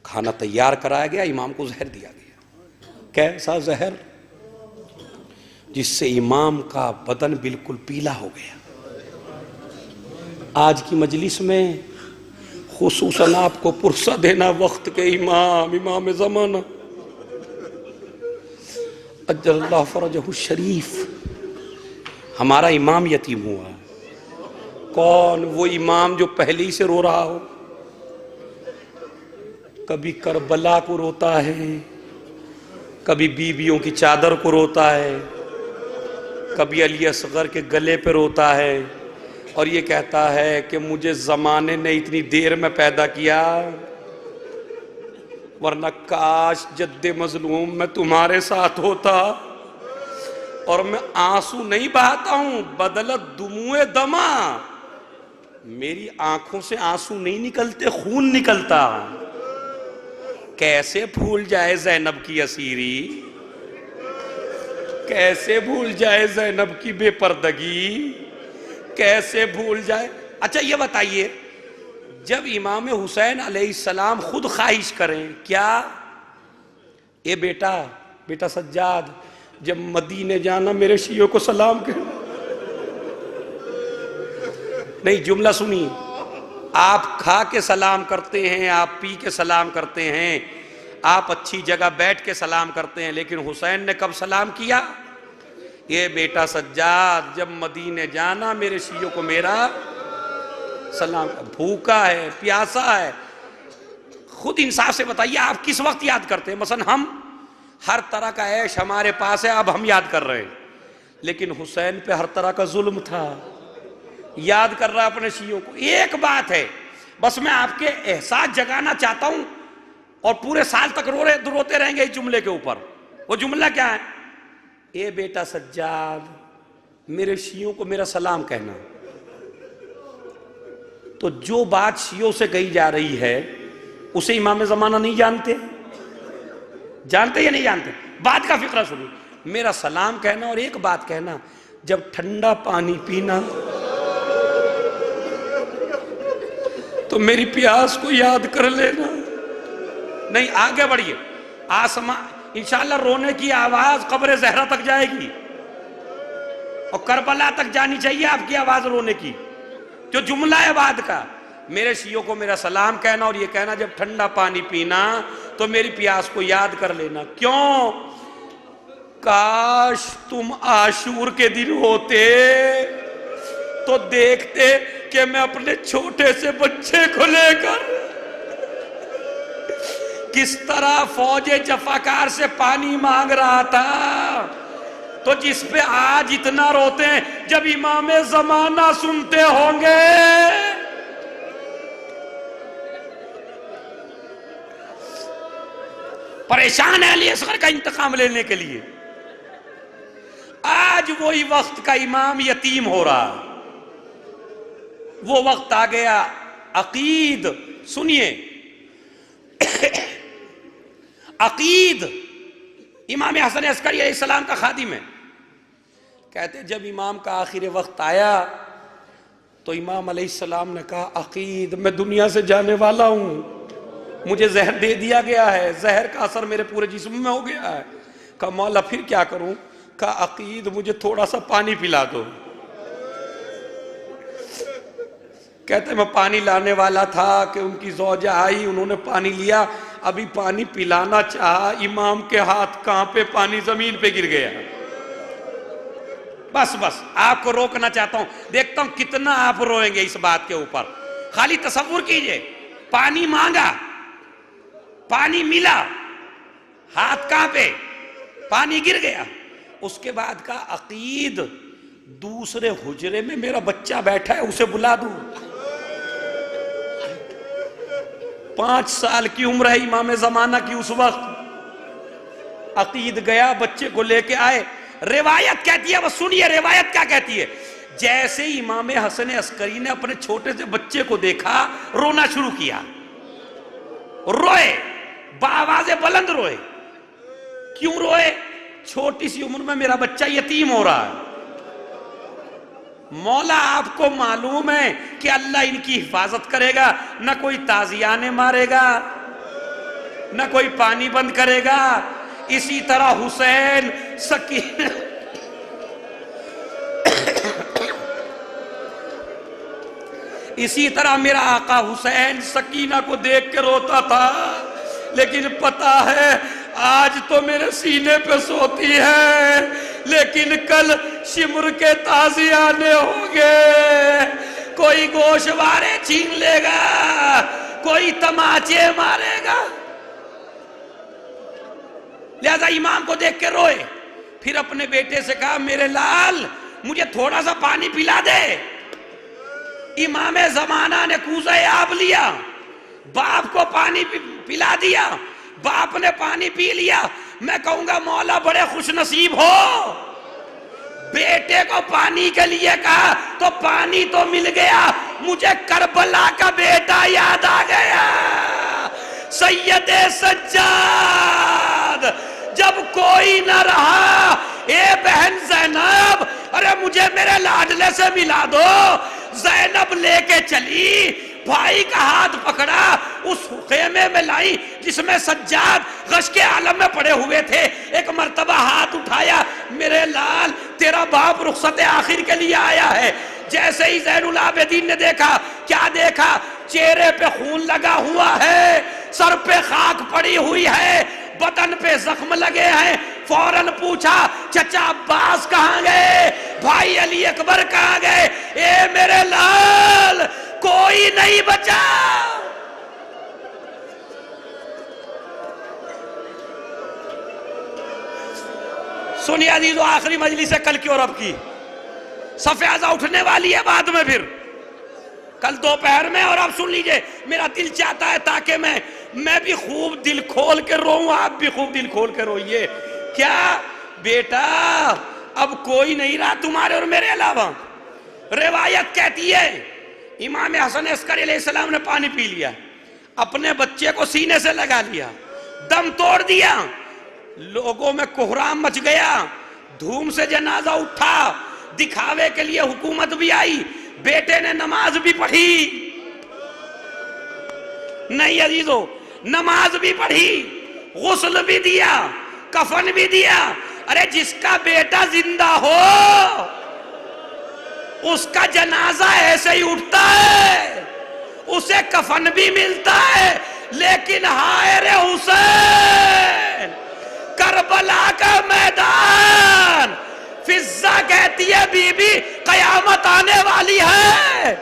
खाना तैयार कराया गया, इमाम को जहर दिया गया। कैसा जहर, जिससे इमाम का बदन बिल्कुल पीला हो गया। आज की मजलिस में खुसूसन आपको पुरसा देना, वक्त के इमाम, इमाम ज़माना अज्जलल्लाहु फरजहु शरीफ, हमारा इमाम यतीम हुआ। कौन? वो इमाम जो पहले ही से रो रहा हो। कभी करबला को रोता है, कभी बीवियों की चादर को रोता है, कभी अली असगर के गले पे रोता है और ये कहता है कि मुझे ज़माने ने इतनी देर में पैदा किया, वरना काश जद्दे मजलूम मैं तुम्हारे साथ होता। और मैं आंसू नहीं बहाता हूं, बदलत दुमुए दमा, मेरी आंखों से आंसू नहीं निकलते, खून निकलता। कैसे भूल जाए ज़ैनब की असीरी, कैसे भूल जाए ज़ैनब की बेपर्दगी, कैसे भूल जाए। अच्छा ये बताइए, जब इमाम हुसैन अलैहिस्सलाम खुद ख्वाहिश करें, क्या ये बेटा, बेटा सज्जाद, जब मदीने जाना मेरे शियों को सलाम कहना। नहीं, जुमला सुनिए, आप खा के सलाम करते हैं, आप पी के सलाम करते हैं, आप अच्छी जगह बैठ के सलाम करते हैं, लेकिन हुसैन ने कब सलाम किया? ये बेटा सज्जाद, जब मदीने जाना मेरे शियों को मेरा सलाम। भूखा है, प्यासा है, खुद इंसाफ से बताइए आप किस वक्त याद करते हैं? मसलन हम हर तरह का ऐश हमारे पास है, अब हम याद कर रहे हैं, लेकिन हुसैन पे हर तरह का जुल्म था, याद कर रहा है अपने शियों को। एक बात है, बस मैं आपके एहसास जगाना चाहता हूं और पूरे साल तक रोते रहेंगे इस जुमले के ऊपर। वो जुमला क्या है? ए बेटा सज्जाद, मेरे शियों को मेरा सलाम कहना। तो जो बात शियों से कही जा रही है उसे इमाम ज़माना नहीं जानते? जानते या नहीं जानते? बात का फिक्र सुनिए, मेरा सलाम कहना और एक बात कहना, जब ठंडा पानी पीना तो मेरी प्यास को याद कर लेना। नहीं, आगे बढ़िए, आसमां इंशाअल्लाह रोने की आवाज कब्र ज़हरा तक जाएगी और करबला तक जानी चाहिए आपकी आवाज रोने की। जो जुमला है बाद का, मेरे शियों को मेरा सलाम कहना और ये कहना जब ठंडा पानी पीना तो मेरी प्यास को याद कर लेना। क्यों? काश तुम आशूर के दिन होते तो देखते कि मैं अपने छोटे से बच्चे को लेकर किस तरह फौजे जफाकार से पानी मांग रहा था। तो जिस पे आज इतना रोते हैं, जब इमाम ज़माना सुनते होंगे परेशान है अली असगर का इंतकाम लेने के लिए। आज वही वक्त का इमाम यतीम हो रहा, वो वक्त आ गया। अकीद सुनिए, अकीद इमाम हसन अस्करी अलैहिस्सलाम का खादिम है। कहते जब इमाम का आखिर वक्त आया तो इमाम अलैहिस्सलाम ने कहा, अकीद मैं दुनिया से जाने वाला हूं, मुझे जहर दे दिया गया है, जहर का असर मेरे पूरे जिस्म में हो गया है। कहा मौला फिर क्या करूं? कहा अकीद मुझे थोड़ा सा पानी पिला दो। कहते मैं पानी लाने वाला था कि उनकी ज़ौजा आई, उन्होंने पानी लिया, अभी पानी पिलाना चाहा, इमाम के हाथ कांपे, पानी जमीन पे गिर गया। बस बस आपको रोकना चाहता हूं, देखता हूं कितना आप रोएंगे इस बात के ऊपर। खाली तसव्वुर कीजिए, पानी मांगा, पानी मिला, हाथ कांपे, पानी गिर गया। उसके बाद का अकीद दूसरे हुजरे में मेरा बच्चा बैठा है, उसे बुला दूं। 5 साल की उम्र है इमाम ज़माना की उस वक्त। अकीद गया, बच्चे को लेके आए। रिवायत कहती है, वो सुनिए रिवायत क्या कहती है। जैसे इमाम हसन अस्करी ने अपने छोटे से बच्चे को देखा, रोना शुरू किया, रोए, बाआवाज़े बुलंद रोए। क्यों रोए? छोटी सी उम्र में मेरा बच्चा यतीम हो रहा है। मौला आपको मालूम है कि अल्लाह इनकी हिफाजत करेगा, न कोई ताजियाने मारेगा, न कोई पानी बंद करेगा। इसी तरह हुसैन सकीना इसी तरह मेरा आका हुसैन सकीना को देख के रोता था, लेकिन पता है आज तो मेरे सीने पे सोती है, लेकिन कल शिमर के ताजियाने होंगे। कोई गोशवारे छीन लेगा, कोई तमाचे मारेगा। लिहाजा इमाम को देख के रोए। फिर अपने बेटे से कहा, मेरे लाल मुझे थोड़ा सा पानी पिला दे। इमाम जमाना ने कूज़े आब लिया, बाप को पानी पिला दिया, बाप ने पानी पी लिया। मैं कहूंगा मौला बड़े खुश नसीब हो, बेटे को पानी के लिए कहा तो पानी तो मिल गया, मुझे करबला का बेटा याद आ गया। सैयदे सज्जाद जब कोई न रहा, ए बहन ज़ैनब, अरे मुझे मेरे लाडले से मिला दो। ज़ैनब लेके चली, भाई का हाथ पकड़ा, उस खेमे में लाई जिसमें सज्जाद गश के आलम में पड़े हुए थे। एक मर्तबा हाथ उठाया, मेरे लाल तेरा बाप रुखसत आखिर के लिए आया है। जैसे ही ज़ैनुल आबिदीन ने देखा, क्या देखा? चेहरे पे खून लगा हुआ है, सर पे खाक पड़ी हुई है, बदन पे जख्म लगे हैं। फौरन पूछा, चचा अब्बास कहाँ गए, भाई अली अकबर कहाँ गए? ए मेरे लाल कोई नहीं बचा। सुनिए अजीजों, आखिरी मजलिस है कल की और अब की। सफेदा उठने वाली है बाद में, फिर कल दोपहर में। और अब सुन लीजिए, मेरा दिल चाहता है ताकि मैं भी खूब दिल खोल के रोऊं, आप भी खूब दिल खोल के रोइए। क्या बेटा अब कोई नहीं रहा तुम्हारे और मेरे अलावा? रिवायत कहती है इमाम हसन अस्करी अलैहिस्सलाम ने पानी पी लिया, अपने बच्चे को सीने से लगा लिया, दम तोड़ दिया। लोगों में कोहराम मच गया, धूम से जनाजा उठा, दिखावे के लिए हुकूमत भी आई, बेटे ने नमाज भी पढ़ी। नहीं अजीजों, नमाज भी पढ़ी, गुस्ल भी दिया, कफन भी दिया। अरे जिसका बेटा जिंदा हो उसका जनाजा ऐसे ही उठता है, उसे कफन भी मिलता है। लेकिन हाय रे हुसैन, करबला का मैदान, फिजा कहती है बीबी कयामत आने वाली है।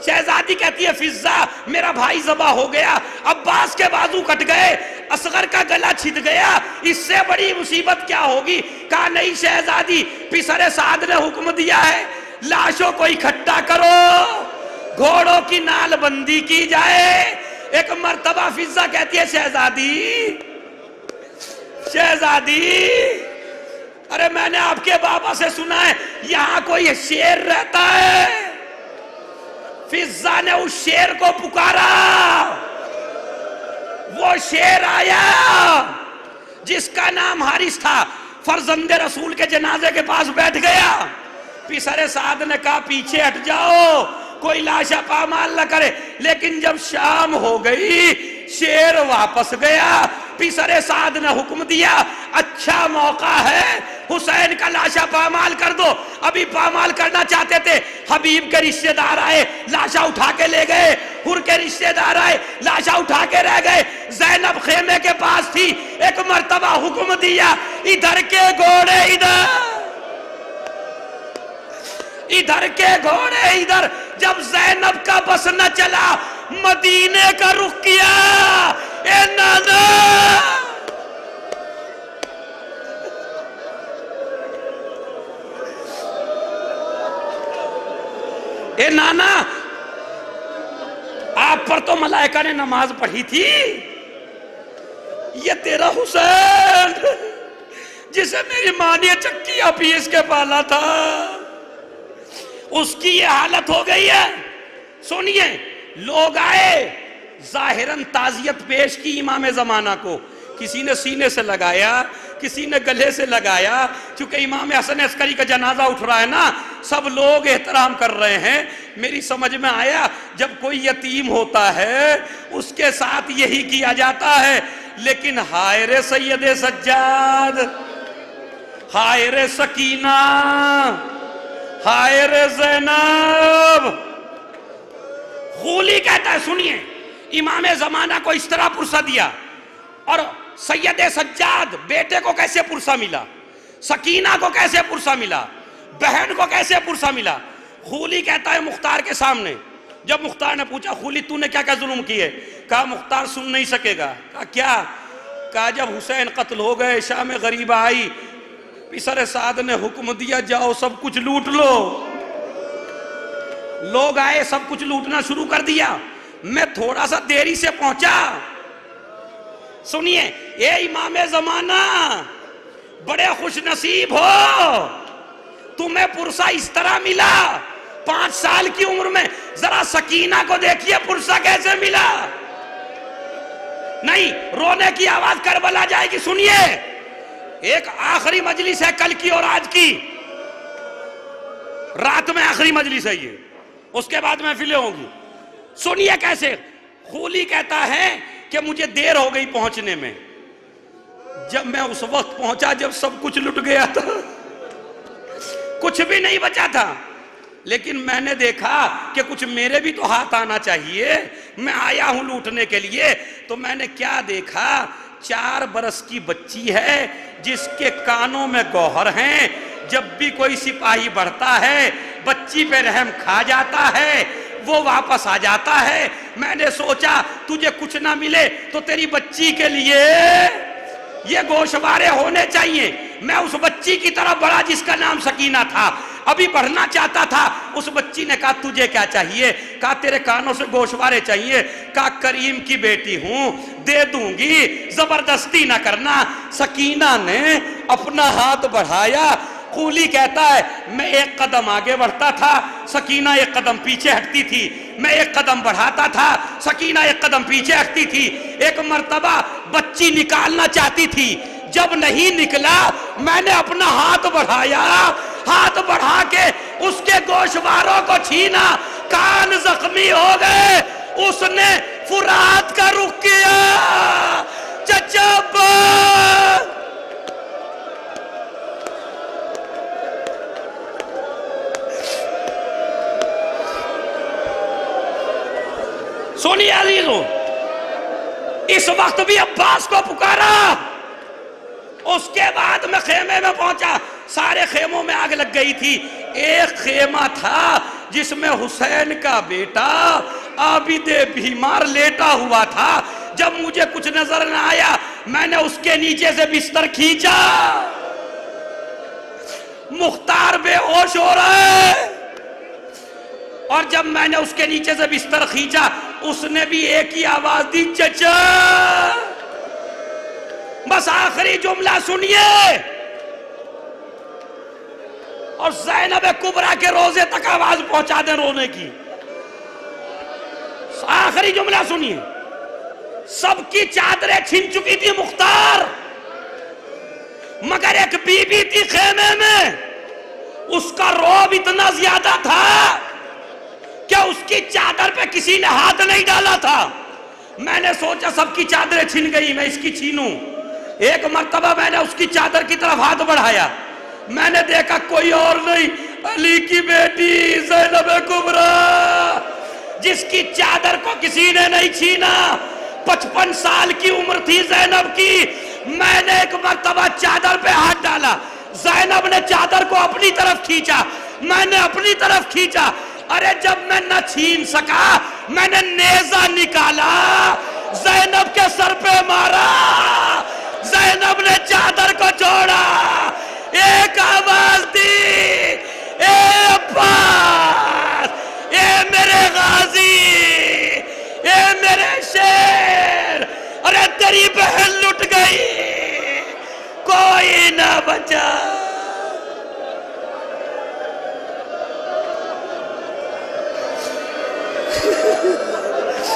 शहजादी कहती है फिजा मेरा भाई ज़बा हो गया, अब्बास के बाजू कट गए, असगर का गला छिद गया, इससे बड़ी मुसीबत क्या होगी? कहा नहीं शहजादी, पिसरे साद ने हुक्म दिया है लाशों को इकट्ठा करो, घोड़ों की नालबंदी की जाए। एक मर्तबा फिजा कहती है शहजादी, शहजादी अरे मैंने आपके बाबा से सुना है यहां कोई शेर रहता है। फिजा ने उस शेर को पुकारा, वो शेर आया जिसका नाम हारिस था, फरजंदे रसूल के जनाजे के पास बैठ गया। पिसरे साद ने कहा पीछे हट जाओ, कोई लाशा पामाल न करे। लेकिन जब शाम हो गई, शेर वापस गया। पिसरे साद ने हुक्म दिया अच्छा मौका है, हुसैन का लाशा पामाल कर दो। अभी पामाल करना चाहते थे, हबीब के रिश्तेदार आए, लाशा उठा के ले गए। हुर के रिश्तेदार आए, लाशा उठा के रह गए। ज़ैनब खेमे के पास थी, एक मर्तबा हुक्म दिया इधर के घोड़े इधर, इधर के घोड़े इधर। जब ज़ैनब का बस न चला, मदीने का रुख किया। ए नाना, ए नाना, आप पर तो मलाइका ने नमाज पढ़ी थी, ये तेरा हुसैन जिसे मेरी मां ने चक्कियां पीस के पाला था, उसकी ये हालत हो गई है। सुनिए, लोग आए, जाहिरन ताजियत पेश की इमाम जमाना को किसी ने सीने से लगाया, किसी ने गले से लगाया। क्योंकि इमाम हसन अस्करी का जनाजा उठ रहा है ना, सब लोग एहतराम कर रहे हैं। मेरी समझ में आया जब कोई यतीम होता है उसके साथ यही किया जाता है। लेकिन हाय रे सैयदे सज्जाद, हाय रे सकीना, हाय रे ज़ैनब। खूली कहता है, सुनिए, इमाम ज़माना को इस तरह पुरसा दिया, और सैयदे सज्जाद बेटे को कैसे पुरसा मिला, सकीना को कैसे पुरसा मिला, बहन को कैसे पुरसा मिला। खूली कहता है मुख्तार के सामने, जब मुख्तार ने पूछा खूली तूने क्या क्या जुल्म किए, कहा मुख्तार सुन नहीं सकेगा। कहा क्या, कहा जब हुसैन कत्ल हो गए, शाम गरीबा आई, पिसर साद ने हुक्म दिया जाओ सब कुछ लूट लो। लोग आए, सब कुछ लूटना शुरू कर दिया। मैं थोड़ा सा देरी से पहुंचा। सुनिए, ये इमाम ज़माना बड़े खुश नसीब हो, तुम्हें पुरसा इस तरह मिला 5 साल की उम्र में। जरा सकीना को देखिए पुरसा कैसे मिला। नहीं, रोने की आवाज करबला जाएगी। सुनिए, एक आखिरी मजलिस है कल की और आज की, रात में आखिरी मजलिस है ये, उसके बाद महफिलें होंगी। सुनिए कैसे खूली कहता है कि मुझे देर हो गई पहुंचने में। जब मैं उस वक्त पहुंचा जब सब कुछ लुट गया था, कुछ भी नहीं बचा था। लेकिन मैंने देखा कि कुछ मेरे भी तो हाथ आना चाहिए, मैं आया हूं लूटने के लिए। तो मैंने क्या देखा, 4 बरस की बच्ची है जिसके कानों में गौहर हैं। जब भी कोई सिपाही बढ़ता है बच्ची पे रहम खा जाता है, वो वापस आ जाता है। मैंने सोचा तुझे कुछ ना मिले तो तेरी बच्ची के लिए ये गोशवारे होने चाहिए। मैं उस बच्ची की तरफ बढ़ा जिसका नाम सकीना था, अभी बढ़ना चाहता था। उस बच्ची ने कहा तुझे क्या चाहिए, कहा तेरे कानों से गोशवारे चाहिए। कहा करीम की बेटी हूं, दे दूंगी, जबरदस्ती ना करना। सकीना ने अपना हाथ बढ़ाया। खूली कहता है मैं 1 कदम आगे बढ़ता था, सकीना 1 कदम पीछे हटती थी। मैं 1 कदम बढ़ाता था, सकीना 1 कदम पीछे हटती थी। एक मर्तबा बच्ची निकालना चाहती थी, जब नहीं निकला मैंने अपना हाथ बढ़ाया। हाथ बढ़ा के उसके गोशवारों को छीना, कान जख्मी हो गए। उसने फुरात का रुख किया। चचा सुनिए अजीजों, इस वक्त भी अब्बास को पुकारा। उसके बाद मैं खेमे में पहुंचा, सारे खेमों में आग लग गई थी। एक खेमा था जिसमें हुसैन का बेटा आबिदे बीमार लेटा हुआ था। जब मुझे कुछ नजर न आया मैंने उसके नीचे से बिस्तर खींचा। मुख्तार बेहोश हो रहा है, और जब मैंने उसके नीचे से बिस्तर खींचा उसने भी एक ही आवाज दी, चचा। बस आखिरी जुमला सुनिए, और ज़ैनब कुबरा के रोजे तक आवाज पहुंचा दे रोने की। आखिरी जुमला सुनिए, सबकी चादरें छिन चुकी थी मुख्तार, मगर एक बीबी थी खेमे में, उसका रौब इतना ज्यादा था क्या उसकी चादर पे किसी ने हाथ नहीं डाला था। मैंने सोचा सबकी चादरें छिन गई, मैं इसकी छीनूं। एक मर्तबा मैंने उसकी चादर की तरफ हाथ बढ़ाया, मैंने देखा कोई और नहीं, अली की बेटी ज़ैनब कुबरा, जिसकी चादर को किसी ने नहीं छीना। 55 साल की उम्र थी ज़ैनब की। मैंने एक मर्तबा चादर पे हाथ डाला, ज़ैनब ने चादर को अपनी तरफ खींचा, मैंने अपनी तरफ खींचा। अरे जब मैं न छीन सका मैंने नेजा निकाला, ज़ैनब के सर पे मारा, ज़ैनब ने चादर को छोड़ा। एक